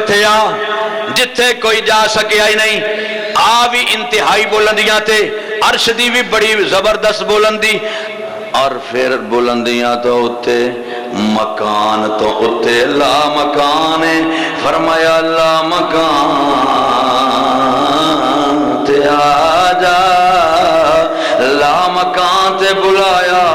اتھے آ جتھے کوئی جا سکیا ہی نہیں، آ بھی انتہائی بلندیاں تے، عرش دی بھی بڑی زبردست بلندی، اور پھر بلندیاں تو اتے مکان تو اتے لا مکان ہے، فرمایا لا مکان تے آجا، لا مکان تے بلایا،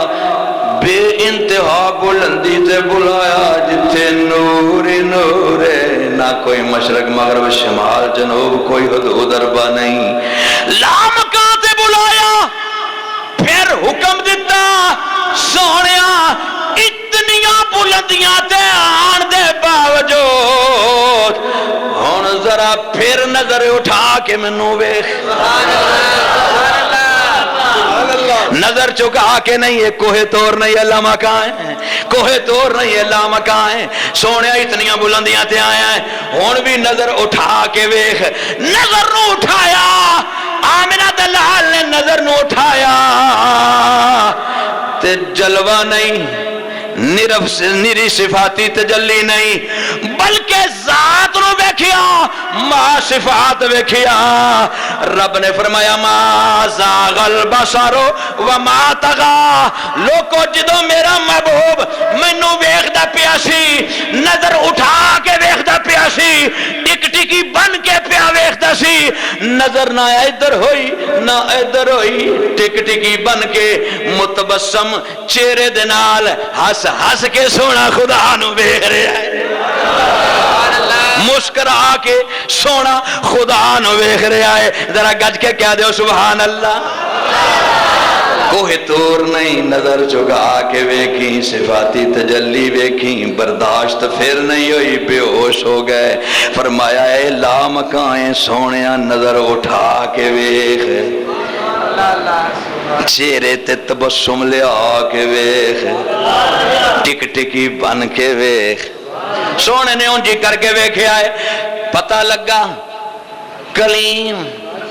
بے انتہا بلندی تے بلایا، جتھے نور ہی نور ہے، نہ کوئی مشرق مغرب شمال جنوب کوئی حدود اربا نہیں، لا مکان تے بلایا، پھر حکم دیتا سونیا اتنیاں بلندیاں تے آن دے باوجود ہن ذرا پھر نظر اٹھا کے منوں ویکھ، نظر چکا کے نہیں، یہ کوہ طور نہیں اللہ مکان ہے، کوہ طور نہیں اللہ مکان ہے، سونے اتنیاں بلندیاں تے آیا ہے، ہون بھی نظر اٹھا کے ویکھ، نظر نو اٹھایا، آمنہ دلال نے نظر نو اٹھایا تے جلوہ نہیں، نری صفاتی تجلی نہیں، بلکہ ذات نو ویکھیا، ما صفات ویکھیا، رب نے فرمایا ما زاغ البصر وما طغى، لوکو جدو میرا محبوب مینوں ویکھدا پیا سی، نظر اٹھا کے ویکھدا پیا سی، ٹک ٹکی بن کے پیا ویکھدا سی، نظر نہ ادھر ہوئی نہ ادھر ہوئی، ٹک ٹکی بن کے متبسم چہرے دے نال ہس ہس کے سونا خدا نو ویکھ رہا ہے، مسکرا کے سونا خدا نو ویکھ رہا ہے، ذرا گج کے کہہ دیو سبحان اللہ۔ کوہ طور نہیں، نظر چکا کے ویکھی، صفاتی تجلی ویکھی، برداشت پھر نہیں ہوئی، بے ہوش ہو گئے، فرمایا اے لا مکان سونیا نظر اٹھا کے ویکھ، چہرے تے تبسم لیا کے ویکھ، ٹک ٹکی بن کے ویکھ، سونے نے انجی کر کے ویکھیا ہے، پتہ لگا کلیم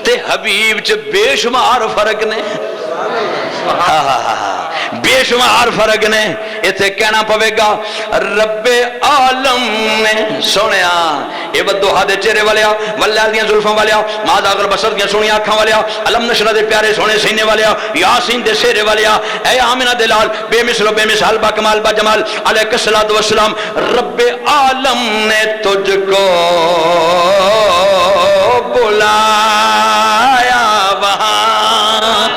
تے حبیب چ بے شمار فرق نے، بے شمار فرق نے، اتھے کہنا پوے گا رب عالم نے سنیا، اے بدوہا دے چہرے والیا، واللہ دیاں زلفوں والیا، ماذا اگر بسر دیاں سونی آنکھاں والیا، علم نشرہ دے پیارے سونے سینے والیا، یاسین دے سیرے والیا، اے آمنہ دلال بے مثل و بے مثال با کمال با جمال علیہ الصلوۃ والسلام، رب عالم نے تجھ کو بلایا وہاں،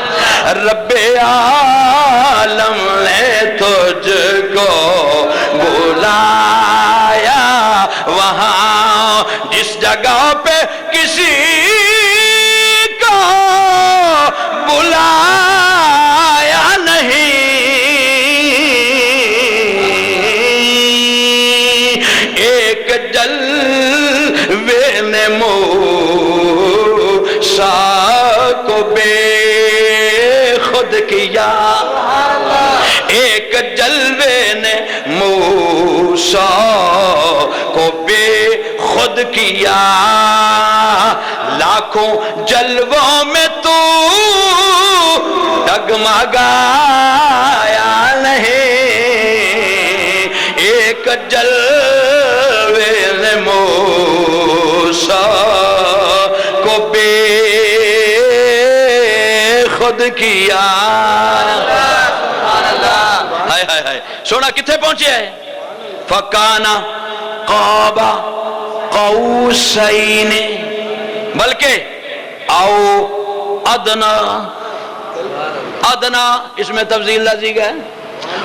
رب عالم نے تجھ کو بلایا وہاں، جس جگہ پہ کسی کو بلایا نہیں، ایک جلوے نے موسیٰ کو بے خود کیا، ایک جلوے نے موسیٰ کو بے خود کیا، لاکھوں جلووں میں تو ڈگمگایا نہیں، ایک جلوے نے موسیٰ کو بے خود کیا، ہائے ہائے ہائے، سونا کتھے پہنچے ہے، فکانا قاب قوسین، بلکہ او ادنا، ادنا اس میں تفضیل لازی گئے،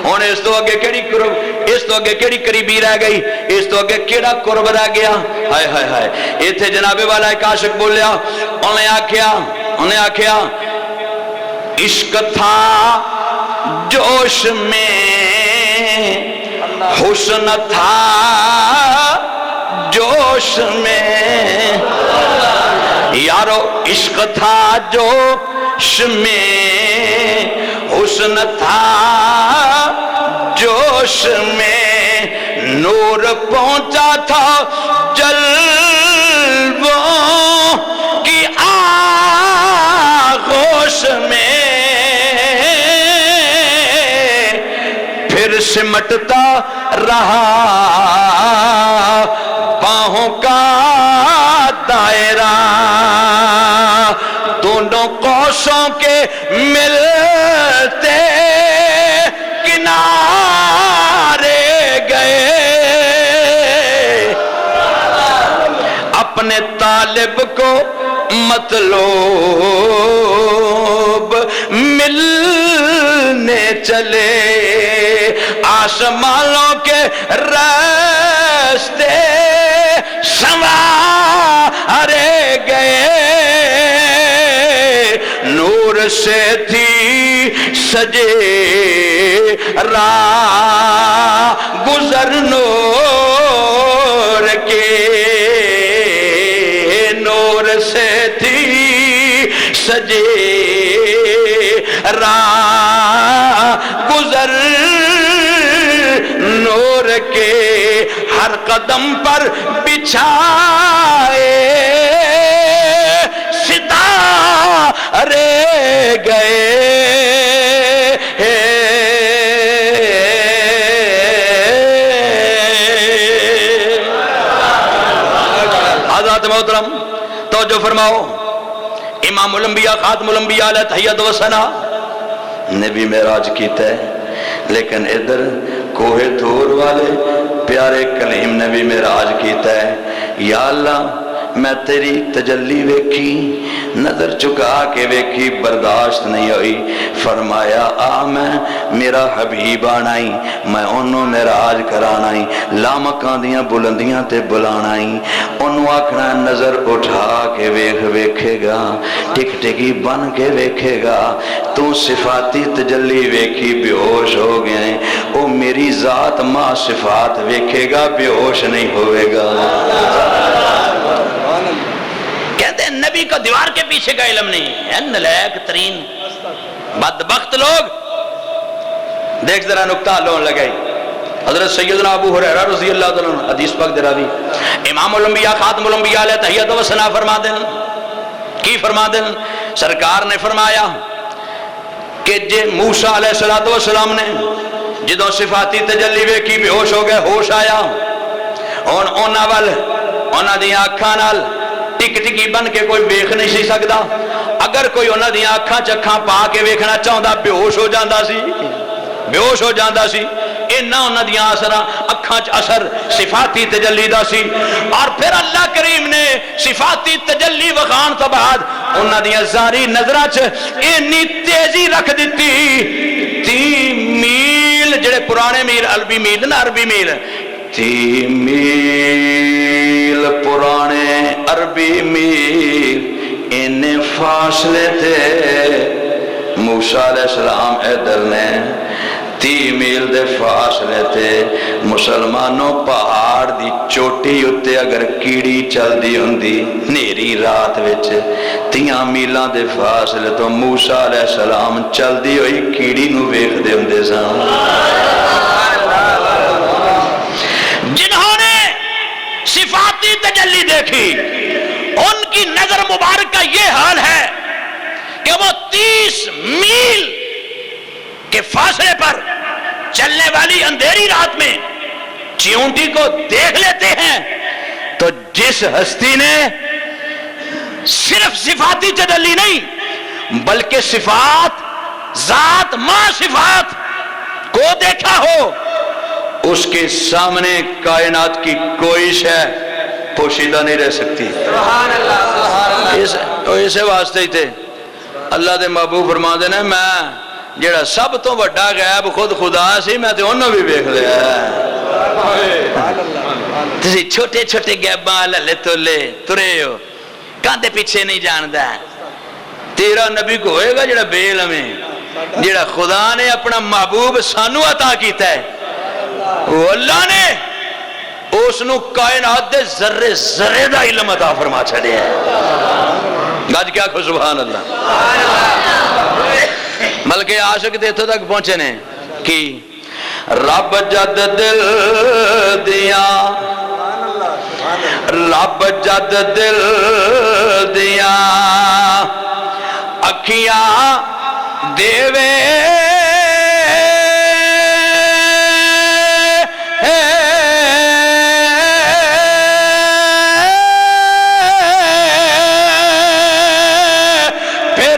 ہونے اس تو آگے کیڑی قرب، اس تو آگے کیڑی قریبی رہ گئی، اس تو آگے کیڑا قرب رہ گیا، ہائے ہائے ہائے، ایتھے جناب والا ایک عاشق بولیا، انہیں آکھیا عشق تھا جوش میں، حسن تھا جوش میں، یارو عشق تھا جوش میں، حسن تھا جوش میں، نور پہنچا تھا جلووں کی آغوش میں، سمٹتا رہا باہوں کا آنسوں کے ملتے کنارے گئے، اپنے طالب کو مطلوب ملنے چلے، آسمانوں کے راستے سنوارے گئے، نور سے تھی سجے راہ گزر نور کے، نور سے تھی سجے راہ گزر نور کے، ہر قدم پر بچھائے ستارے گئے، حضرات محترم توجہ فرماؤ، امام الانبیاء خاتم الانبیاء علیہ تحیت و ثنا نے بھی معراج کیتا ہے، لیکن ادھر کوہ طور والے پیارے کلیم نے بھی معراج کیتا ہے۔ یا اللہ میں تیری تجلی ویکھی، نظر چکا کے ویکھی، برداشت نہیں ہوئی، فرمایا آ میں میرا حبیب آنائی، میں انہوں معراج کرانائی، لامکاں دیاں بلندیاں تے بلانائی، انہوں آکھنا نظر اٹھا کے ویکھے گا، ٹک ٹکی بن کے ویکھے گا، تو صفاتی تجلی ویکھی بے ہوش ہو گئے، او میری ذات ماں صفات ویکھے گا بے ہوش نہیں ہوئے گا۔ کہتے ہیں نبی کو دیوار کے پیچھے کا علم نہیں ہے، نلائق ترین بدبخت لوگ۔ دیکھ ذرا نکتہ لون لگائی، حضرت سیدنا ابو ہریرہ رضی اللہ تعالیٰ عنہ حدیث پاک دراوی، امام الانبیاء خاتم الانبیاء علیہ تحیت و ثنا فرما دیں، کی فرما دیں؟ سرکار نے فرمایا کہ جے موسیٰ علیہ السلام نے جدوں صفاتی تجلی ویکھی بے ہوش ہو گئے، ہوش آیا، اور اونا وال اونا دیاں اکھاں نال ٹک ٹکی بن کے کوئی ویکھ نہیں سی سکدا، اگر کوئی اونا دیاں اکھاں چکھاں پا کے ویکھنا چاہندا بے ہوش ہو جاندا سی، بے ہوش ہو جاندا سی، اینا اونا دیاں اکھاں چ اثر صفاتی تجلی دا سی۔ اور پھر اللہ کریم نے صفاتی تجلی وخان تو بعد اونا دیاں زاری نظرہ چ اینی تیزی رکھ دیتی، 3 میل جڑے پرانے میل عربی میل نا، عربی میل 3 میل پرانے عربی میل، انہیں فاصلے تھے موسیٰ علیہ السلام ادھر نے 30 میل دے فاصلے تھے۔ مسلمانوں پہاڑ دی چوٹی اتے اگر کیڑی چل دی ہوندی نیری رات وچ 30 میلاں دے فاصلے تو موسیٰ علیہ السلام چل دی ہوئی کیڑی نو ویکھ دے ہوندے سن۔ جنہوں نے صفاتی تجلی دیکھی ان کی نظر مبارک کا یہ حال ہے کہ وہ 30 میل کے فاصلے پر چلنے والی اندھیری رات میں چیونٹی کو دیکھ لیتے ہیں، تو جس ہستی نے صرف صفاتی تجلی نہیں بلکہ صفات ذات ماں صفات کو دیکھا ہو، اس کے سامنے کائنات کی کوئی شے پوشیدہ نہیں رہ سکتی۔ سبحان اللہ، سبحان اللہ۔ اسے واسطے ہی تھے اللہ دے محبوب فرما دینا، میں جڑا سب تو بڑا غیب خود خدا سی، میں تے انہوں بھی بیکھ لیا۔ تسی چھوٹے چھوٹے غیباں للے تولے ترے ہو، کاندے پیچھے نہیں جاندا، تیرا نبی کو ہوئے گا جڑا بے علم ہے، جڑا خدا نے اپنا محبوب سانو عطا کیتا ہے، وہ اللہ نے اس نو کائنات دے ذرے ذرے دا علم عطا فرما چھڑے ہے۔ گاج کیا کھو سبحان اللہ۔ ملکہ عاشق دیتھو تک پہنچے نے کی رب جد دل دیا، رب جد دل دیا اکھیاں دیوے پھر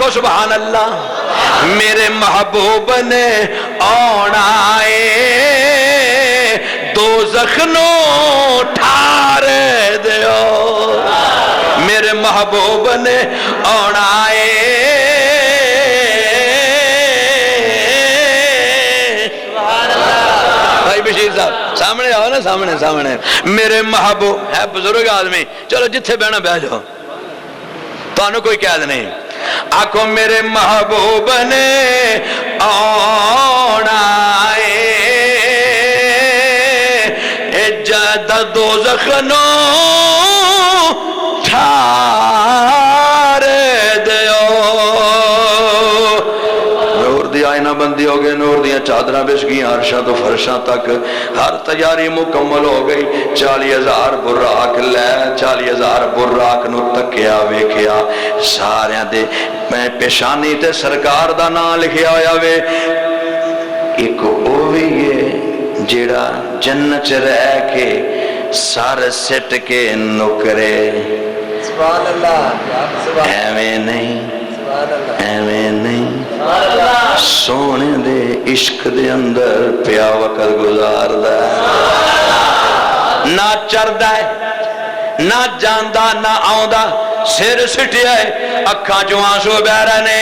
آکھو سبحان اللہ۔ میرے محبوب نے آنا دوزخ نو ٹھار دیو، میرے محبوب نے آنا بھائی بشیر صاحب سامنے آؤ نا، سامنے سامنے۔ میرے محبوب ہے بزرگ آدمی، چلو جتھے بہنا بہ جاؤ، تانوں کوئی قید نہیں۔ آکھو میرے محبوب نے آنا جد دوزخ نو ٹھار دیو، نور دی آئینہ بندی ہو گئے، نور دیا چادرہ بچ گئی عرشاں تو فرشاں تک، ہر تیاری مکمل ہو گئی۔ 40,000 براق لے 40,000 براق نو تکیا ویکھیا، ساریاں دے میں پیشانی تے سرکار دا نام لکھیا ہویا وے۔ ایک اوہی ہے جیڑا جنت چ رہ کے سر سٹ کے نکرے، سبحان اللہ، ایویں نہیں ایویں نہیں، سونے دے عشق دے اندر پیا وقت گزاردا ہے، نہ چردا ہے نہ جاندا نہ آوندا، سر سٹیا ہے، اکھاں چوں آنسو بہ رہے نے۔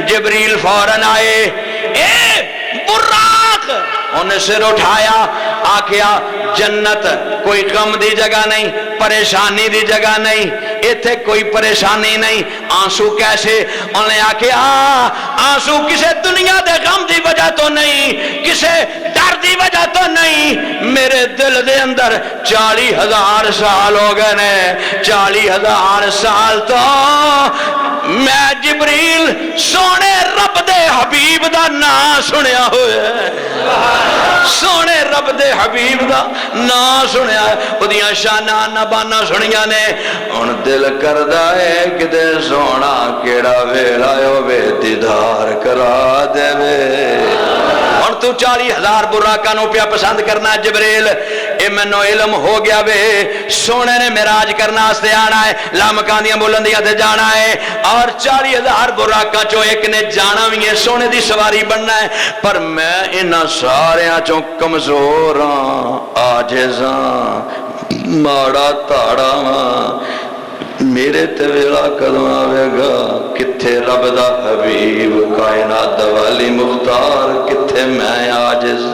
جبریل فوراً آئے، اے براق، انہیں سر اٹھایا، آکھیا جنت کوئی غم دی جگہ نہیں، پریشانی دی جگہ نہیں، ایتھے کوئی پریشانی نہیں، آنسو کیسے؟ انہیں آکھیا آنسو کسے دنیا دے غم دی وجہ تو نہیں، کسے ڈر دی وجہ تو نہیں، میرے دل دے اندر 40,000 سال ہو گئے نے، 40,000 سال تو میں جبریل سونے رب دے حبیب دا نام سنیا ہوئے، سونے رب دے حبیب دا نام سنیا ہے، ادیاں شانہ نبانا سنیا نے۔ ان دل کردہ ہے کدے سونا کیڑا ویلا ہوئے دیدار کرا دے وے، اور تو 40,000 براقانوں پہ پسند کرنا ہے جبریل، اے منو علم ہو گیا وے، سونے نے معراج کرنا استے آنا ہے، لامکاندیاں بلندیاں تے جانا ہے، اور 40,000 براقاں چو ایک نے جانا بھی ہے، سونے دی سواری بننا ہے، پر میں انہاں سارے چوں کمزور ہاں، عاجزاں، ماڑا تاڑا ہاں، میرے تے ویلا کدوں آوے گا؟ کتھے رب دا حبیب کائنات والی مختار، کتھے میں عاجز؟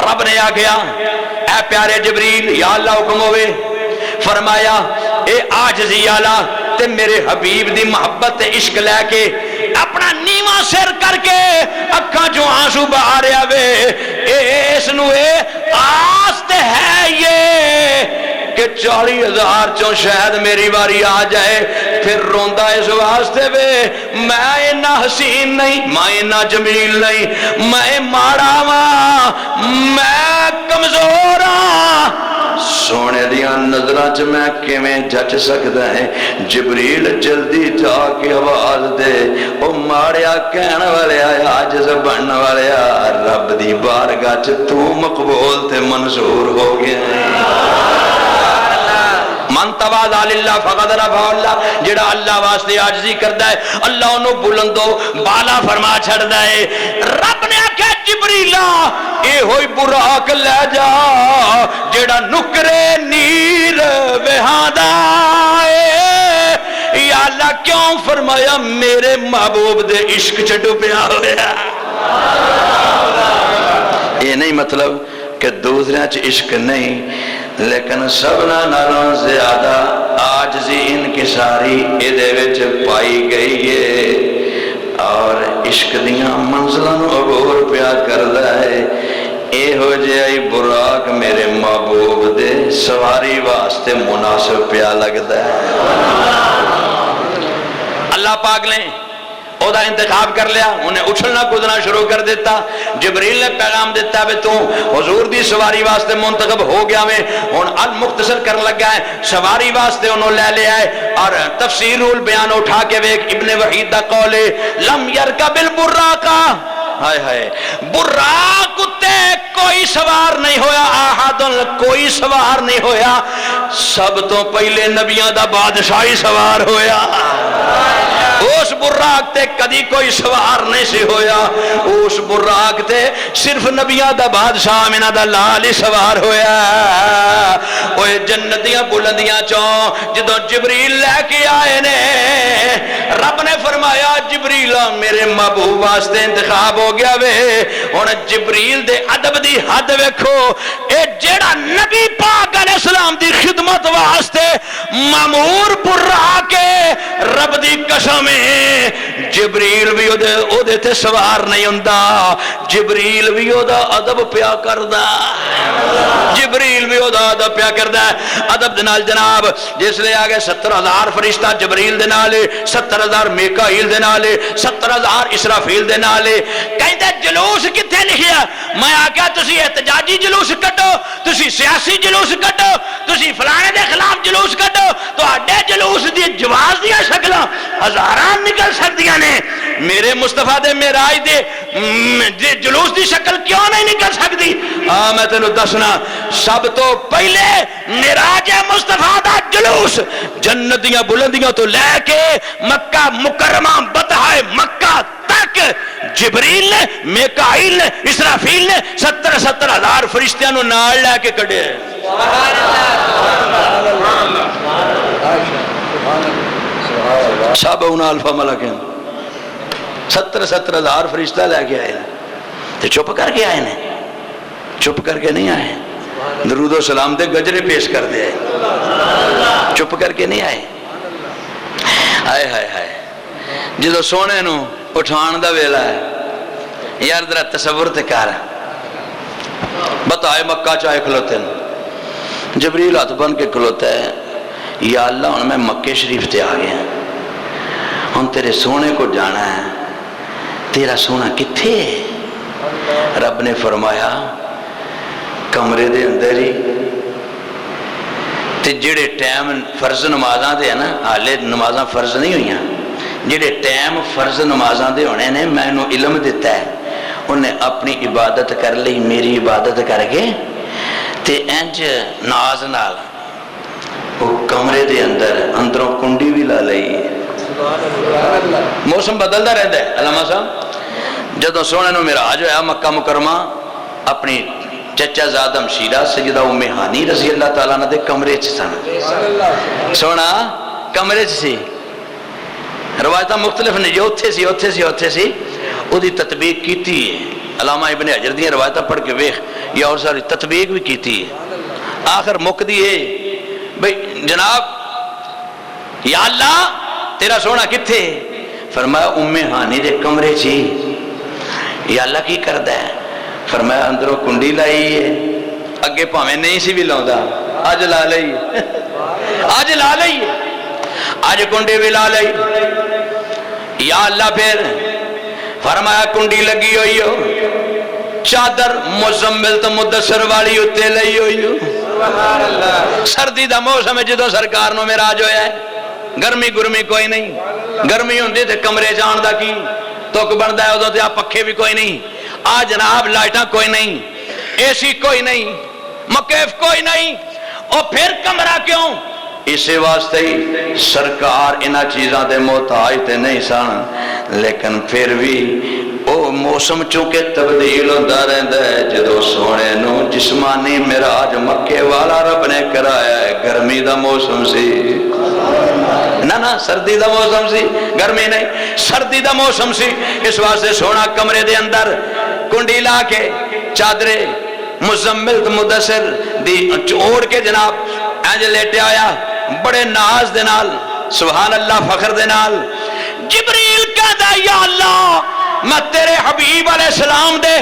رب نے آگیا اے پیارے جبریل، یا اللہ حکم ہوئے، فرمایا اے عاجزی آلہ تے میرے حبیب دی محبت تے عشق لے کے اپنا نیواں سر کر کے اکھاں جو آنسو بہا رہا وے، اس نو اے آس تے ہے یہ کہ 40,000 چوں شاید میری باری آ جائے، پھر روندا اس واسطے وے میں اینا حسین نہیں، میں اینا جمیل نہیں، میں ماڑا ہاں، میں کمزور ہاں، سونے دیاں نظراں چ میں کیویں جچ سکدا ہے؟ جبریل جلدی جا کے آواز دے، او ماڑیا کہن والیا، عاجز بنن والیا، رب دی بارگاہ چ تو مقبول تے منظور ہو گیا۔ من تواضع للہ فقد رفعہ اللہ، جڑا اللہ واسطے عاجزی کردا ہے اللہ انہوں بلندو بالا فرما چھڑدا ہے۔ رب نے آکھیا جبریلا اے ہوئی براق لے جا جڑا نکرے نیر وہاندا ہے۔ یا اللہ کیوں فرمایا؟ میرے محبوب دے عشق چ ڈوبیا ہویا۔ یہ نہیں مطلب کہ دوسرے چ عشق نہیں، لیکن سبنا نالوں زیادہ عاجزی انکساری ادھے وچ پائی گئی ہے، اور عشق دیاں منزلاں نو عبور پیا کردا ہے۔ اے ہو جائی براق میرے محبوب دے سواری واسطے مناسب پیا لگدا ہے۔ اللہ پاک نے او دا انتخاب کر لیا، انہیں اچھلنا کودنا شروع کر دیتا۔ جبریل نے پیغام دیتا ہے تو حضور دی سواری واسطے منتخب ہو گیا میں، ان المختصر کر لگا ہے، سواری واسطے انہوں لے لیا ہے۔ اور تفسیر البیان اٹھا کے ایک ابن وحید دا قول ہے، لم یرکب البراقہ ہائے ہائے براق اتے کوئی سوار نہیں ہویا احدن کوئی سوار نہیں ہویا سب تو پہلے نبیاں دا بادشاہی سوار ہویا اس براق تے کدی کوئی سوار نہیں سی ہویا اس براق تے صرف نبیاں دا بادشاہ منہ دا لال ہی سوار ہویا اوے جنتیاں بلندیاں چوں جدوں جبریل لے کے آئے نے رب نے فرمایا جبریل میرے محبوب واسطے انتخاب ہو گیا وے ہن جبریل دے ادب دی حد ویکھو اے جیڑا نبی پاک علیہ السلام دی خدمت واسطے مامور براق رب دی قسم جبریل بھی او دے تے سوار نہیں ہوندا جبریل بھی او دا ادب پیا کردا جبریل بھی او دا ادب پیا کردا ادب دے نال جناب جس لے آ گئے 70,000 فرشتہ جبریل دے نال 70,000 میکائیل دے نال 70,000 اسرافیل دے نال کہندے جلوس کتھے لکھیا میں آکھیا تسی احتجاجی جلوس کڈو تسی سیاسی جلوس کڈو تسی فلانے دے خلاف جلوس کڈو تہاڈے جلوس دی جواز دیاں شکلاں ہزاراں نکل سکدیاں نے میرے مصطفیٰ دے معراج دے جلوس دی شکل کیوں نہیں نکل سکتی میں تینوں دسنا سب تو پہلے معراج مصطفیٰ دا جلوس جنت دیاں بلندیاں تو لے کے مکہ مکرمہ بطحہ مکہ تک جبریل نے میکائیل نے اسرافیل نے 70,000 فرشتیاں نو نال لے کے کڈے سب انہا الفا ملکیں 70,000 فرشتہ لے کے آئے تو چپ کر کے آئے چپ کر کے نہیں آئے درود و سلام دے گجرے پیش کر دے آئے چپ کر کے نہیں آئے آئے ہائے ہائے جدو سونے نو اٹھان دا ویلا ہے یار ذرا تصور تے کر بتائے مکہ چاہے کھلوتے ہیں جبریل ہاتھ بن کے کھلوتا ہے یا اللہ ہن میں مکہ شریف تے آ گیا ہن تیرے سونے کو جانا ہے تیرا سونا کتھے ہے رب نے فرمایا کمرے دے اندر ہی تے جڑے ٹائم فرض نمازاں دے نا حالے نمازاں فرض نہیں ہوئیاں جڑے ٹائم فرض نمازاں دے ہونے نے میں انہوں علم دیتا ہے انہیں اپنی عبادت کر لی میری عبادت کر کے تے انج ناز نال وہ کمرے دے اندروں کنڈی بھی لا لئی موسم بدلتا رہتا ہے علامہ صاحب جدوں سونے نو معراج ہویا مکہ مکرمہ اپنی چچا زادم شیرہ سیدہ ام ہانی رضی اللہ تعالیٰ نے دے کمرے چ سن سونا کمرے چ سی روایتہ مختلف نے جو اتھے سی او دی تطبیق کیتی ہے علامہ ابن حجر دی روایتہ پڑھ کے ویکھ یا اور ساری تطبیق بھی کیتی ہے آخر مک دی ہے بھئی جناب یا اللہ تیرا سونا کتھے فرمایا ام ہانی دے کمرے چی یا اللہ کی کردہ ہے فرمایا اندروں کنڈی لائی ہے اگے پاویں نہیں سی بھی لاؤں دا آج لا لئی آج لا لئی آج کنڈی بھی لا لئی یا اللہ پھر فرمایا کنڈی لگی ہوئی ہو چادر مزمل تو مدثر والی اتے لئی ہوئی ہو سردی دا موسم ہے جدو سرکار نو معراج ہویا ہے گرمی گرمی کوئی نہیں گرمی ہوندی تے کمرے جان دا کی تک بندا ہے ادو تے پکھے بھی کوئی نہیں آ جناب لائٹاں کوئی نہیں اے سی کوئی نہیں مکیف کوئی نہیں اور پھر کمرہ کیوں اسی واسطے ہی سرکار انہا چیزاں دے محتاج تے نہیں سن لیکن پھر بھی او موسم چونکہ تبدیل ہوتا رہتا ہے جدو سونے نو جسمانی معراج مکے والا رب نے کرایا ہے گرمی دا موسم سی نہ سردی دا موسم سی گرمی نہیں سردی دا موسم سی اس واسطے سونا کمرے دے اندر کنڈی لا کے چادرے مزمل مدثر دی اوڑ کے جناب انج لیٹے آیا بڑے ناز دے نال سبحان اللہ فخر دے نال جبریل کہدا یا اللہ میں تیرے حبیب علیہ السلام دے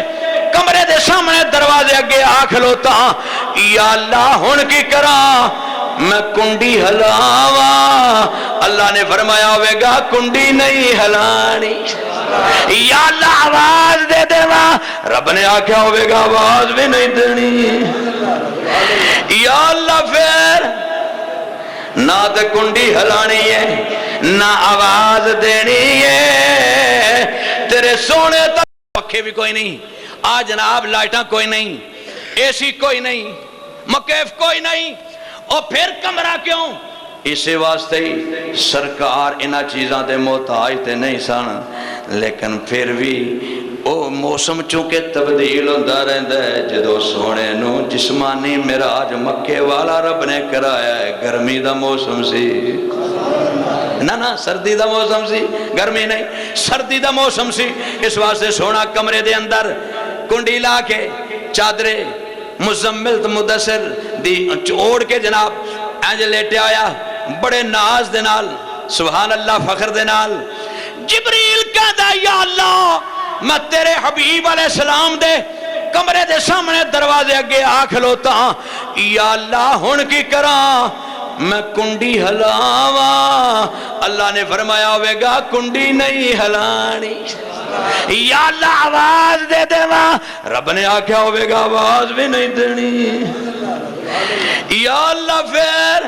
کمرے دے سامنے دروازے اگے آ کھلوتا یا اللہ ہن کی کراں میں کنڈی ہلاواں اللہ نے فرمایا ہوئے گا کنڈی نہیں ہلانی یا اللہ آواز دے دیواں رب نے آکھیا ہوئے گا آواز بھی نہیں دینی یا اللہ پھر نہ تے کنڈی ہلانی ہے نہ آواز دینی ہے تیرے سونے تک پکھے پنکھے بھی کوئی نہیں، آ جناب لائٹاں کوئی نہیں، اے سی کوئی نہیں، مکیف کوئی نہیں، اور پھر کمرہ کیوں؟ اسی واسطے ہی سرکار انہاں چیزاں دے محتاج تے نہیں سن، لیکن پھر بھی او موسم چونکہ تبدیل ہوتا رہتا ہے، جدو سونے نو جسمانی معراج مکے والا رب نے کرایا ہے، گرمی دا موسم سی، نہ سردی دا موسم سی، گرمی نہیں سردی دا موسم سی، اس واسطے سونا کمرے دے اندر کنڈی لا کے چادرے مزمل مدثر دی اوڑ کے جناب انج لیٹے آیا بڑے ناز دے نال، سبحان اللہ فخر دے نال، جبریل کہدا یا اللہ میں تیرے حبیب علیہ السلام دے کمرے دے سامنے دروازے اگے آ کھلوتا، یا اللہ ہن کی کراں؟ میں کنڈی ہلاواں؟ اللہ نے فرمایا ہوئے گا کنڈی نہیں ہلانی، یا اللہ آواز دے دے ماں، رب نے آکھیا ہوئے گا آواز بھی نہیں دینی، یا اللہ پھر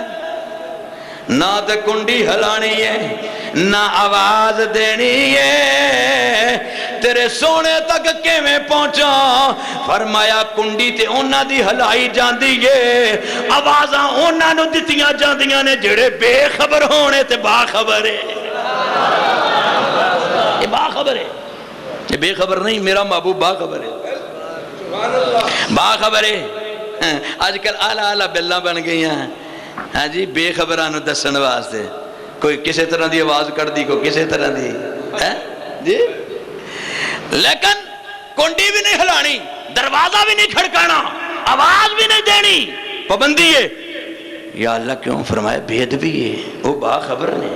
نہ تے کنڈی ہلانی ہے نہ آواز دینی ہے، تیرے سونے تک کیویں پہنچا؟ فرمایا کنڈی تے اونا دی ہلائی جاندی ہے، آوازاں اونا نو دتیاں جاندیاں نے جڑے بے خبر ہونے تے باخبر ہے، یہ باخبر ہے، یہ بے خبر نہیں، میرا محبوب باخبر ہے، باخبر ہے۔ آج کل آلہ بلّہ بن گئی ہیں، ہاں جی بے خبرانو دسن واسطے، کوئی کسی طرح دی آواز کر دی، کوئی کسی طرح دی جی، لیکن کنڈی بھی نہیں ہلانی، دروازہ بھی نہیں کھڑکانا، آواز بھی نہیں دینی، پابندی ہے۔ یا اللہ کیوں؟ فرمایا بید بھی ہے، وہ باخبر نے،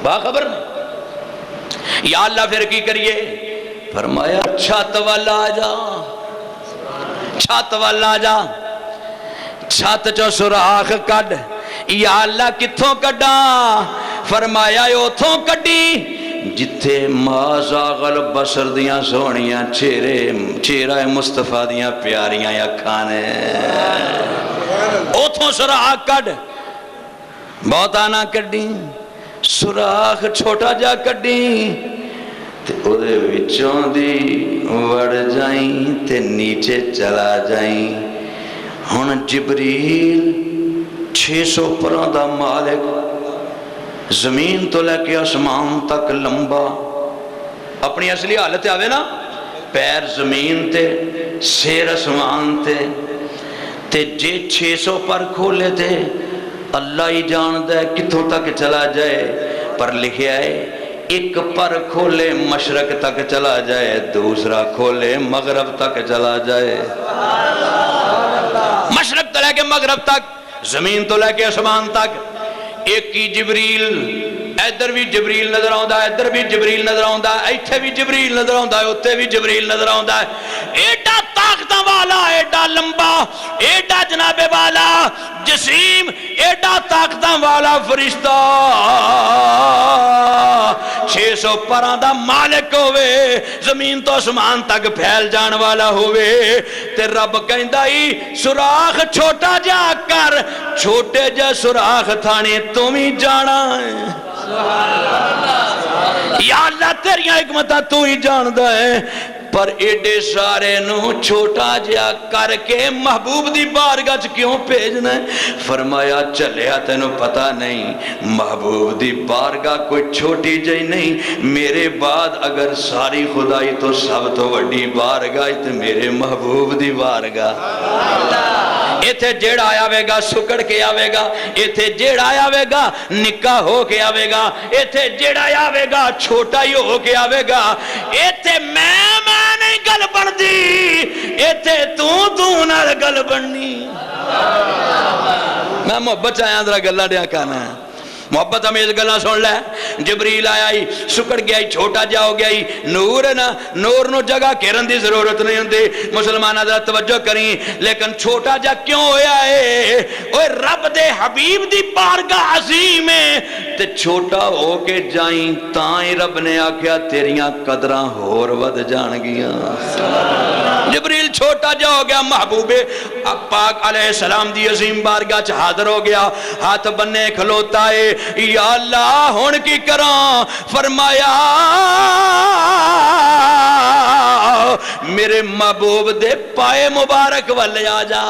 باخبر نے۔ یا اللہ پھر کی کریے؟ فرمایا چھت والا آ جا، چھت والا آ جا، چھت چو سوراخ کڈ، یا اللہ کتھوں کڈا؟ فرمایا اوتھوں کڈی جتھے ما زاغ البصر دیاں سونیاں چہرہ مصطفیٰ دیاں پیاریاں اکھاں نے، اوتھوں سوراخ کڈ، بہت آنا کڈی، سوراخ چھوٹا جا کڈی تے او دے وچوں دی وڑ جائیں تے نیچے چلا جائیں۔ ہن جبریل 600 پروں دا مالک، زمین تو لے کے آسمان تک لمبا، اپنی اصلی حالت آوے نا، پیر زمین تے سیر آسمان تے جے 600 پر کھولے تے اللہ ہی جاندہ ہے کتوں تک چلا جائے، پر لکھیا ہے ایک پر کھولے مشرق تک چلا جائے، دوسرا کھولے مغرب تک چلا جائے، مشرق تو لے کے مغرب تک، زمین تو لے کے آسمان تک، ایک کی جبریل، ادھر بھی جبریل نظر آندا ہے، ادھر بھی جبریل نظر آندا ہے، ایتھے بھی جبریل نظر آندا ہے، اوتے بھی جبریل نظر آندا ہے، ایڈا طاقتاں والا، ایڈا لمبا، ایڈا جناب والا جسیم، ایڈا طاقتاں والا فرشتہ 600 پراں دا مالک ہوئے، زمین تو آسمان تک پھیل جان والا ہوئے، تے رب کہندا ہی سوراخ چھوٹا جا کر، چھوٹے جا سوراخ تھانے تم ہی جانا ہے۔ یا اللہ تیریاں حکمتاں تو ہی جاندہ ہے، پر ایڈے سارے نو چھوٹا جا کر کے محبوب دی بارگاہ چ کیوں بھیجنا ہے؟ فرمایا چلیا تینو پتہ نہیں، محبوب دی بارگاہ کوئی چھوٹی جئی نہیں، میرے بعد اگر ساری خدائی تو سب تو وڈی بارگاہ تے میرے محبوب دی بارگاہ۔ ایتھے جیڑا آیا وے گا سکڑ کے آوے گا، ایتھے جیڑا آیا وے گا نکا ہو کے آوے گا، ایتھے جیڑا آیا وے گا چھوٹا ہی ہو کے آوے گا، ایتھے میں نہیں گل بن دی، ایتھے تو نال گل بننی۔ میں محبت چاہیاں ذرا گلہ ڈیا کانا ہے، محبت ہمیں اس گلہ سن لے، جبریل آیا ہی سکڑ گیا ہی چھوٹا جا ہو گیا ہی، نور ہے نا، نور نو جگہ کیرن دی ضرورت نہیں ہوندی، مسلمان حضرت توجہ کریں، لیکن چھوٹا جا کیوں ہویا ہے؟ اوہ رب دے حبیب دی بارگاہ عظیم ہے، تے چھوٹا ہو کے جائیں تائیں رب نے آکھیا تیریاں قدراں ہور ود جان گیاں۔ جبریل چھوٹا جا ہو گیا، محبوب پاک علیہ السلام دی عظیم بارگاہ چ حاضر ہو گیا، ہاتھ بننے کھلوتا ہے، یا اللہ ہون کی کراں؟ فرمایا میرے محبوب دے پائے مبارک والے آ جا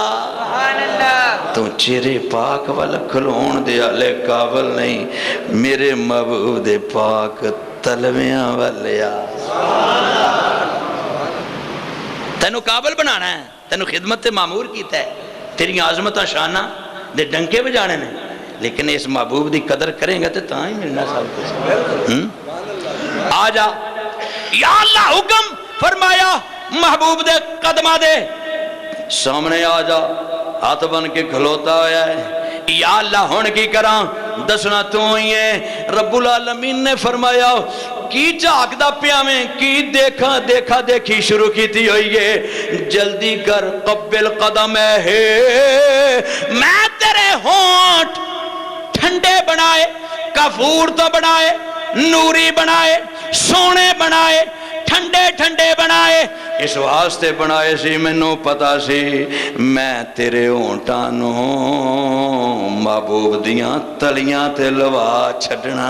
تو چہرے پاک والا کھلون دے آلے قابل نہیں میرے محبوب دے پاک تلویاں والے آ تینو قابل بنانا ہے تینو خدمت تے معمور کیتا ہے تیری عظمتہ شانہ دے ڈنکے بجانے نے لیکن اس محبوب دی قدر کریں گا تو تاں ہی ملنا سب کچھ آ جا یا اللہ حکم فرمایا محبوب دے قدمہ دے سامنے آ جا ہاتھ بن کے کھلوتا ہویا ہے یا اللہ ہون کی کراں دسنا تو ہی ہے رب العالمین نے فرمایا کی جاگ دا پیا میں کی دیکھا دیکھا دیکھی شروع کی تھی ہوئی ہے جلدی کر قبل قدم ہے میں تیرے ہونٹ ٹھنڈے بنائے کافور تو بنائے نوری بنائے سونے بنائے ٹھنڈے ٹھنڈے بنائے اس واسطے بنائے سی مینوں پتا سی میں تیرے ہونٹاں نو محبوب دیاں تلیاں تے لوا چھڈنا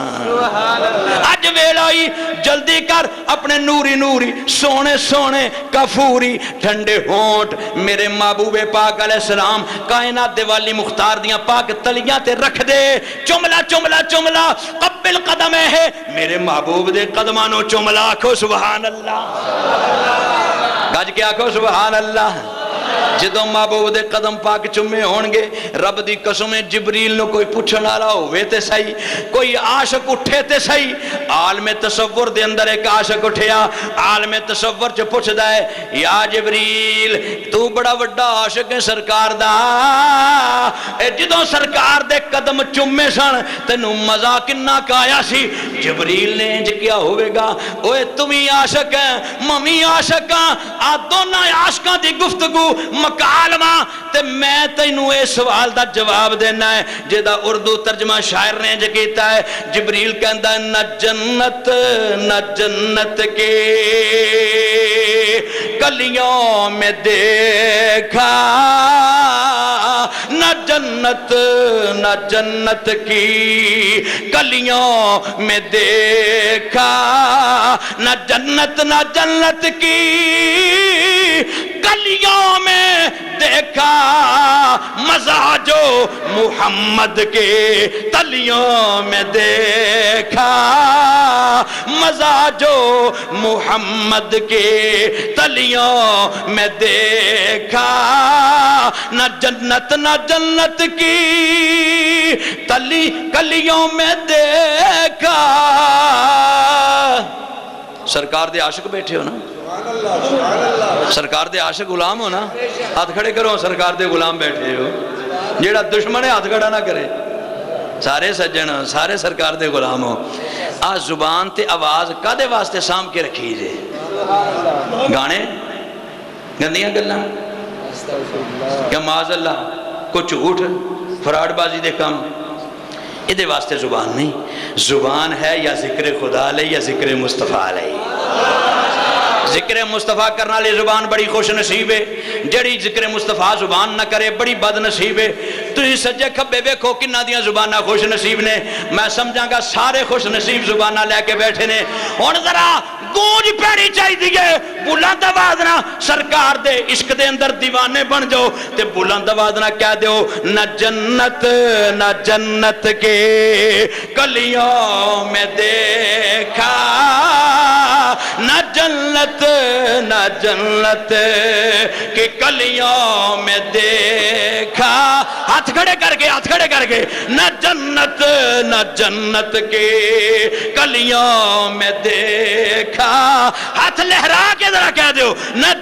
اج ویلا ہی جلدی کر اپنے نوری نوری سونے سونے کافوری ٹھنڈے ہونٹ میرے محبوب پاک علیہ السلام کائنات دے والی مختار دیاں پاک تلیاں تے رکھ دے چملا چملا چملا قبل قدم ہے میرے محبوب دے قدمانو چملا آکھو سبحان اللہ گج کے آکھو سبحان اللہ جدوں محبوب دے قدم پاک چمے ہونگے رب دی قسم جبریل نو کوئی پوچھن والا ہوئے تے صحیح کوئی عاشق اٹھے تے صحیح عالم تصور دے اندر ایک عاشق اٹھیا عالم تصور چ پوچھدا ہے یا جبریل تو بڑا وڈا عاشق ہے سرکار دا جدوں سرکار دے قدم چمے سن تینوں مزہ کنا کایا سی جبریل نے انج کیا ہوئے گا اوے تمہیں عاشق ہے ممی عاشق ہاں آ دونوں عاشقاں دی گفتگو مکالمہ تے میں تینوں اے سوال دا جواب دینا ہے جیدہ اردو ترجمہ شاعر نے جو کیتا ہے جبریل کہندہ نہ جنت کے گلیوں میں دیکھا نہ جنت کی گلیوں میں دیکھا نہ جنت کی گلیوں میں دیکھا مزہ جو محمد کے تلیوں میں دیکھا مزہ جو محمد کے تلیوں میں دیکھا نہ جنت کی کلیوں میں دیکھا سرکار دے عاشق بیٹھے ہو نا سرکار دے عاشق غلام ہو نا ہاتھ کھڑے کرو سرکار دے غلام بیٹھے ہو جیڑا دشمن ہے ہاتھ کھڑا نہ کرے سارے سجن سارے سرکار دے غلام ہو آ زبان تے آواز کدے واسطے سام کے رکھی جے گانے گندیاں گلاں یا معاذ اللہ کو جھوٹ فراڈ بازی دے کام ادھے واسطے زبان نہیں زبان ہے یا ذکر خدا لے یا ذکر مصطفیٰ لے ذکر مصطفیٰ کرنا لے زبان بڑی خوش نصیب ہے جڑی ذکر مصطفیٰ زبان نہ کرے بڑی بد نصیب ہے تو ہی سجے کھبے ویکھو کنہ دیاں زبانہ خوش نصیب نے میں سمجھاں گا سارے خوش نصیب زبانہ لے کے بیٹھے نے ہون ذرا گونج پیڑی چاہی دیئے بلند آواز نہ سرکار دے عشق دے اندر دیوانے بن جاؤ تے بلند آواز نہ کہہ دیو نہ جنت کے گلیوں میں دیکھا نہ جنت کے گلیوں میں دیکھا ہاتھ کھڑے کر کے نہ جنت کے گلیوں میں دیکھا ہاتھ لہرا کے ذرا کہہ دیو نہ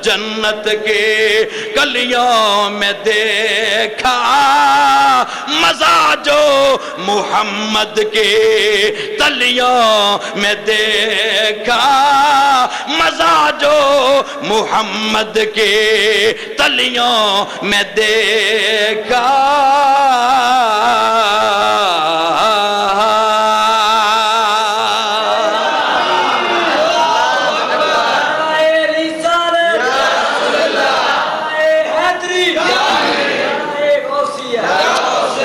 جنت کے گلیوں میں دیکھا مزہ جو محمد کے تلیوں میں دیکھا مزہ جو محمد کے تلیوں میں دیکھا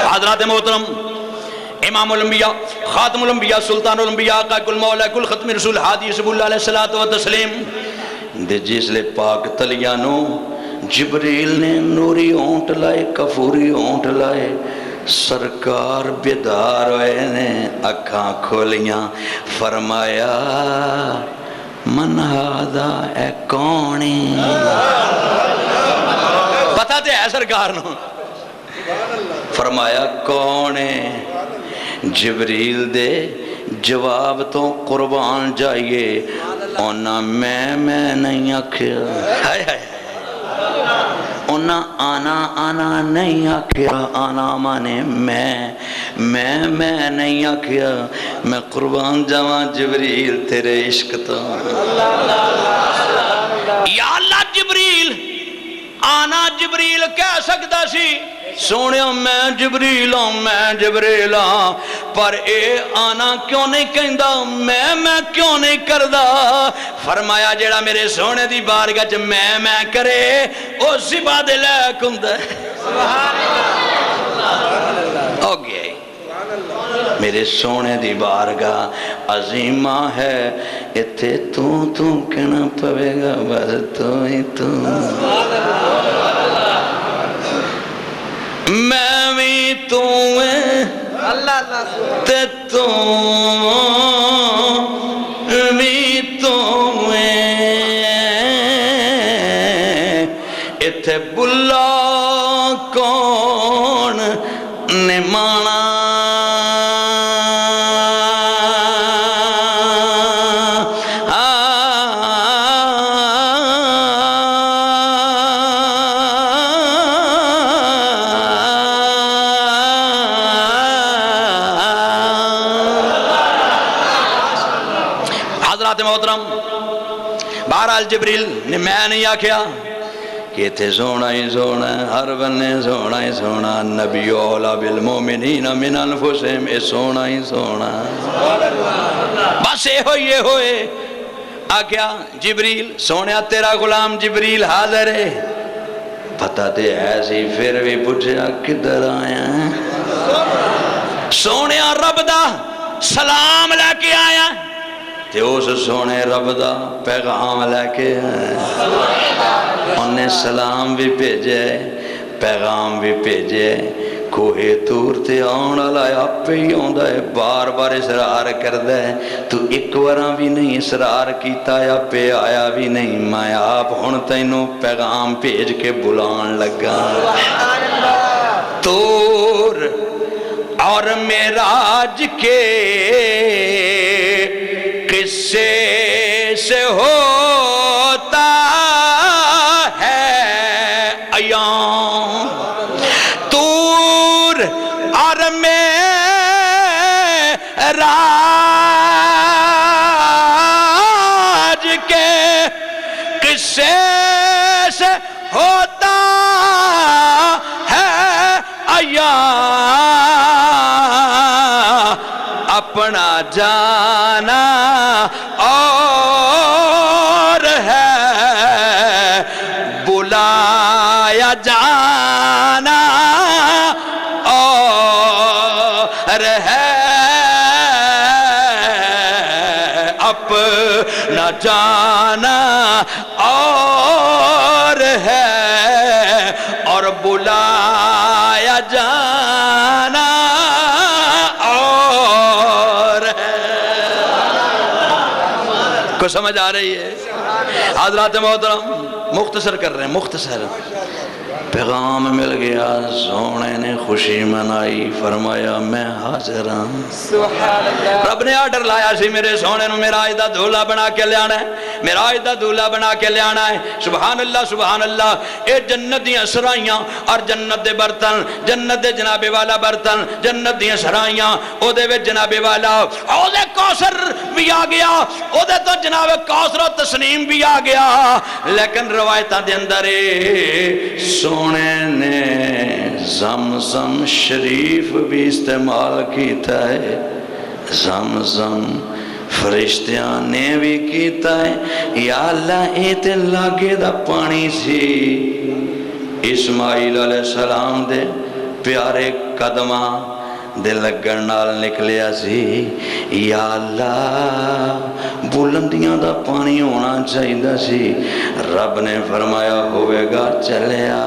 حضرات محترم امام الانبیاء خاتم الانبیاء سلطان الانبیاء کا کل مولا کل ختم رسول حادی صلی اللہ علیہ الصلوۃ والتسلیم دے جس لے پاک تلیانو جبریل نے نوری اونٹ لائے کفوری اونٹ لائے سرکار بیدار ہوئے نے اکھاں کھولیاں فرمایا من ہادا اے کونی پتہ تے ہے سرکار نو فرمایا کون ہے جبریل دے جواب تو قربان جائیے اونا میں نہیں آکھیا ہائے ہائے اونا آنا نہیں آکھیا آنا مانے میں نہیں آکھیا میں قربان جاواں جبریل تیرے عشق تو یا اللہ جبریل آنا جبریل کہہ سکتا سی سونیا میں جبریل ہوں پر اے آنا کیوں نہیں کہندا میں کیوں نہیں کردا فرمایا جیڑا میرے سونے دی بارگاہ چ میں کرے او سبا دے لائق ہوندا سبحان اللہ ہو گیا میرے سونے دی بارگاہ عظیمہ ہے اتھے تو کہنا پوے گا بس تو ہی تو میں بھی تو تے تو بھی تو اتھے بلا کون نے مانا محترم بہرحال جبریل نے میں نہیں آکھیا کہ تھے سونا ہی سونا ہر بنے سونا ہی سونا نبی اولا بالمومنین من انفسہم اے سونا ہی سونا بس یہ ہوئے آکھیا جبریل سونیا تیرا غلام جبریل حاضر ہے پتہ تے ایسی پھر بھی پوچھا کدھر آیا سونیا رب دا سلام لے کے آیا تے اس سونے رب دا پیغام لے کے انہیں سلام بھی بھیجے پیغام بھی بھیجے کوہے تور تے آن لائے آپ ہی آندا ہے بار بار اصرار کردہ ہے تو ایک وراں بھی نہیں اصرار کیتا یا پہ آیا بھی نہیں میں آپ ہن تینوں پیغام بھیج کے بلان لگا تور اور معراج کے قصے سے ہوتا ہے ایام طور اور معراج کے قصے سے ہوتا ہے ایام اپنا جانا اور ہے بلایا جانا اور ہے اپنا جانا اور ہے اور بلایا جانا کو سمجھ آ رہی ہے حضرات محترم مختصر کر رہے ہیں مختصر پیغام مل گیا سونے نے خوشی منائی فرمایا میں حاضر ہوں رب نے آرڈر لایا سی میرے سونے نو میرا آج دا دھولا بنا کے لے آنا ہے میرا آج دا دھولا بنا کے لے آنا ہے سبحان اللہ اے جنت دیاں سرائیاں اور جنت دے برتن جنت دے جناب والا برتن جنت دیاں سرائیاں او دے وچ جناب والا او دے کوثر بھی آ گیا او دے تو جناب کوثر و تسنیم بھی آ گیا لیکن روایتاں دے اندر سونے نے زمزم شریف بھی استعمال کیتا ہے زمزم فرشتیاں نے بھی کیتا ہے یا اللہ اے تے لاگے دا پانی سی اسماعیل علیہ السلام دے پیارے قدمہ دے لگن نال نکلیا سی یا اللہ بلندیاں دا پانی ہونا چاہیدا سی رب نے فرمایا ہوئے گا چلیا